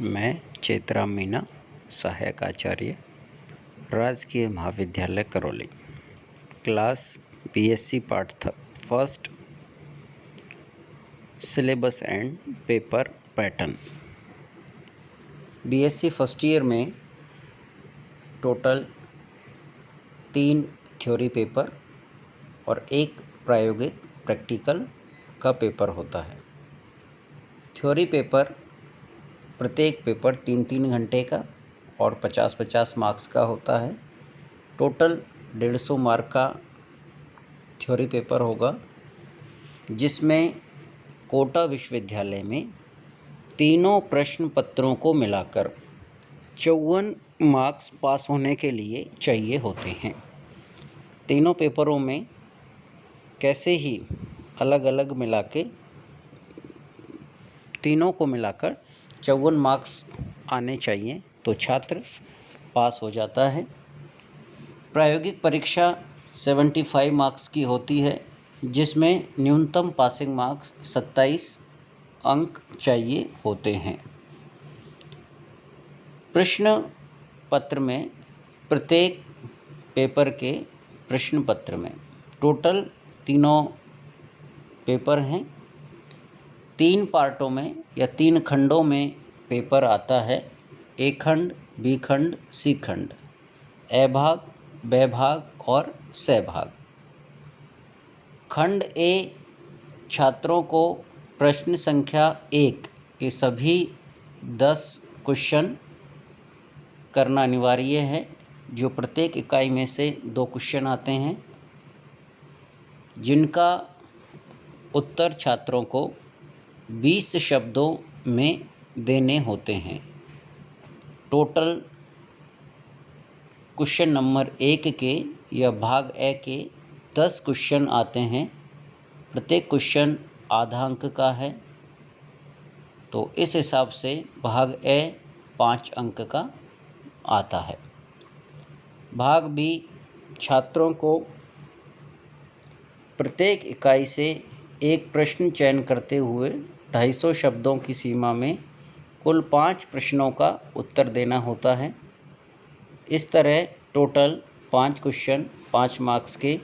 मैं चेतराम मीना, सहायक आचार्य, राजकीय महाविद्यालय Karauli, class BSc part first, syllabus and paper pattern. BSc first year में टोटल 3 थ्योरी पेपर और 1 प्रायोगिक प्रैक्टिकल का पेपर होता है। थ्योरी पेपर प्रत्येक पेपर 3-3 घंटे का और 50-50 मार्क्स का होता है। टोटल 150 मार्क का थ्योरी पेपर होगा, जिसमें कोटा विश्वविद्यालय में तीनों प्रश्न पत्रों को मिलाकर 54 मार्क्स पास होने के लिए चाहिए होते हैं। तीनों पेपरों में कैसे ही अलग अलग मिला के तीनों को मिलाकर 54 मार्क्स आने चाहिए तो छात्र पास हो जाता है। प्रायोगिक परीक्षा 75 मार्क्स की होती है, जिसमें न्यूनतम पासिंग मार्क्स 27 अंक चाहिए होते हैं। प्रश्न पत्र में प्रत्येक पेपर के प्रश्न पत्र में टोटल तीनों पेपर हैं। 3 पार्टों में या 3 खंडों में पेपर आता है। ए खंड, बी खंड, सी खंड, ए भाग, ब भाग और स भाग। खंड ए छात्रों को प्रश्न संख्या 1 के सभी 10 क्वेश्चन करना अनिवार्य है, जो प्रत्येक इकाई में से 2 क्वेश्चन आते हैं, जिनका उत्तर छात्रों को 20 शब्दों में देने होते हैं। टोटल क्वेश्चन नंबर 1 के या भाग ए के 10 क्वेश्चन आते हैं। प्रत्येक क्वेश्चन आधा अंक का है, तो इस हिसाब से भाग ए 5 अंक का आता है। भाग बी छात्रों को प्रत्येक इकाई से एक प्रश्न चयन करते हुए 250 शब्दों की सीमा में कुल 5 प्रश्नों का उत्तर देना होता है। इस तरह टोटल 5 क्वेश्चन 5 मार्क्स के,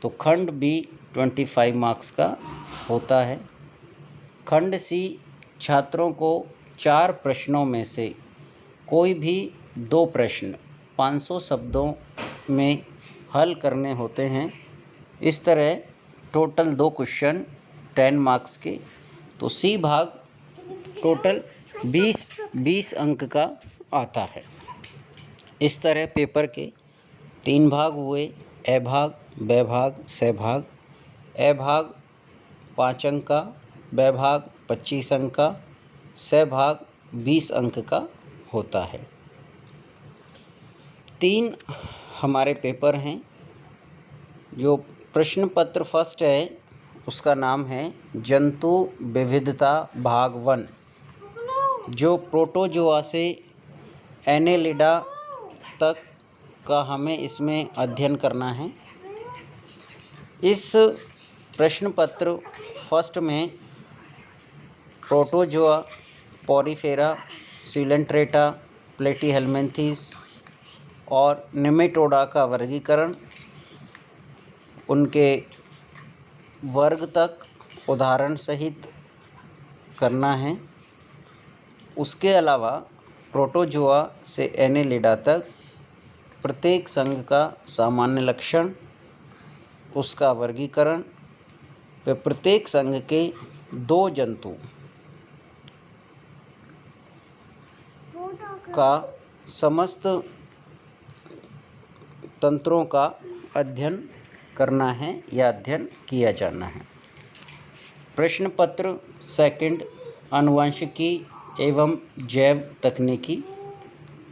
तो खंड बी 25 मार्क्स का होता है। खंड सी छात्रों को 4 प्रश्नों में से कोई भी 2 प्रश्न 500 शब्दों में हल करने होते हैं। इस तरह टोटल 2 क्वेश्चन 10 मार्क्स के, तो सी भाग टोटल 20 अंक का आता है। इस तरह पेपर के 3 भाग हुए, ए भाग, ब भाग, स भाग। ए भाग 5 अंक का, ब भाग 25 अंक का, स भाग 20 अंक का होता है। 3 हमारे पेपर हैं। जो प्रश्न पत्र फर्स्ट है, उसका नाम है जंतु विविधता भाग 1, जो प्रोटोजोआ से एनेलिडा तक का हमें इसमें अध्ययन करना है। इस प्रश्न पत्र फर्स्ट में प्रोटोजोआ, पोरीफेरा, सिलेंट्रेटा, प्लेटीहेल्मिन्थेस और निमेटोडा का वर्गीकरण, उनके वर्ग तक उदाहरण सहित करना है। उसके अलावा प्रोटोजोआ से एनेलिडा तक प्रत्येक संघ का सामान्य लक्षण, उसका वर्गीकरण व प्रत्येक संघ के 2 जंतु का समस्त तंत्रों का अध्ययन करना है या अध्ययन किया जाना है। प्रश्न पत्र सेकंड आनुवंशिकी एवं जैव तकनीकी,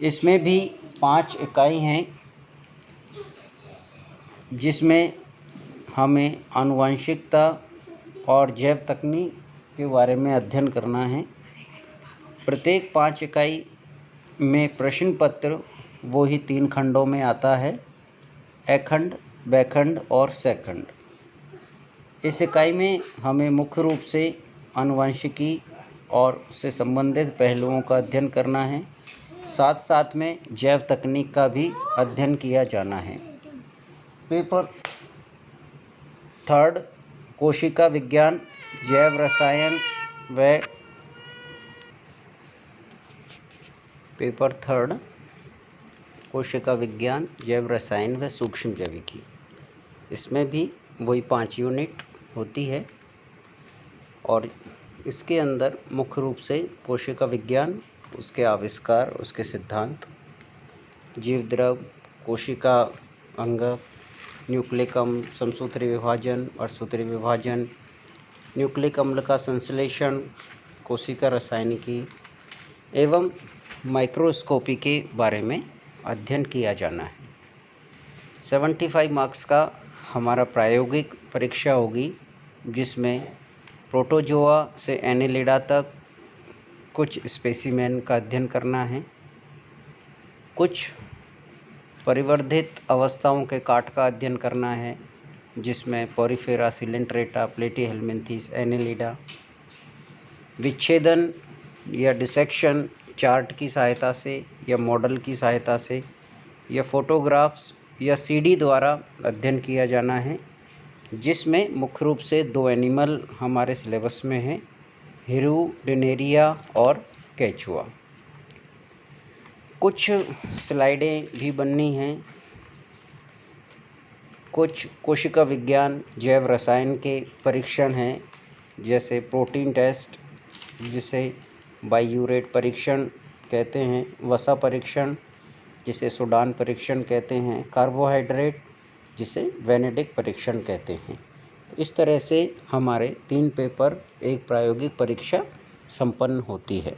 इसमें भी 5 इकाई हैं, जिसमें हमें आनुवंशिकता और जैव तकनीक के बारे में अध्ययन करना है। प्रत्येक 5 इकाई में प्रश्न पत्र वो ही 3 खंडों में आता है, ए खंड, ब खंड और स खंड। इस इकाई में हमें मुख्य रूप से आनुवंशिकी और उससे संबंधित पहलुओं का अध्ययन करना है। साथ साथ में जैव तकनीक का भी अध्ययन किया जाना है। पेपर 3 कोशिका विज्ञान, जैव रसायन व पेपर 3 कोशिका विज्ञान, जैव रसायन व सूक्ष्म जैविकी। इसमें भी वही 5 यूनिट होती है और इसके अंदर मुख्य रूप से कोशिका विज्ञान, उसके आविष्कार, उसके सिद्धांत, जीव द्रव, कोशिका अंग, न्यूक्लिक अम्ल, समसूत्री विभाजन, अर्धसूत्री विभाजन, न्यूक्लिक अम्ल का संश्लेषण, कोशिका रसायनिकी एवं माइक्रोस्कोपी के बारे में अध्ययन किया जाना है। 75 मार्क्स का हमारा प्रायोगिक परीक्षा होगी, जिसमें प्रोटोजोआ से एनेलिडा तक कुछ स्पेसिमेन का अध्ययन करना है, कुछ परिवर्धित अवस्थाओं के काट का अध्ययन करना है, जिसमें पोरिफेरा, सिलेंट्रेटा, प्लेटीहेल्मिन्थीस, एनेलिडा, विच्छेदन या डिसेक्शन चार्ट की सहायता से या मॉडल की सहायता से या फोटोग्राफ्स या सीडी द्वारा अध्ययन किया जाना है, जिसमें मुख्य रूप से 2 एनिमल हमारे सिलेबस में हैं, हिरुडिनेरिया और केचुआ। कुछ स्लाइडें भी बननी हैं, कुछ कोशिका विज्ञान, जैव रसायन के परीक्षण हैं, जैसे प्रोटीन टेस्ट जिसे बाइयूरेट परीक्षण कहते हैं, वसा परीक्षण जिसे सूडान परीक्षण कहते हैं, कार्बोहाइड्रेट जिसे वेनेडिक परीक्षण कहते हैं। इस तरह से हमारे 3 पेपर, 1 प्रायोगिक परीक्षा संपन्न होती है।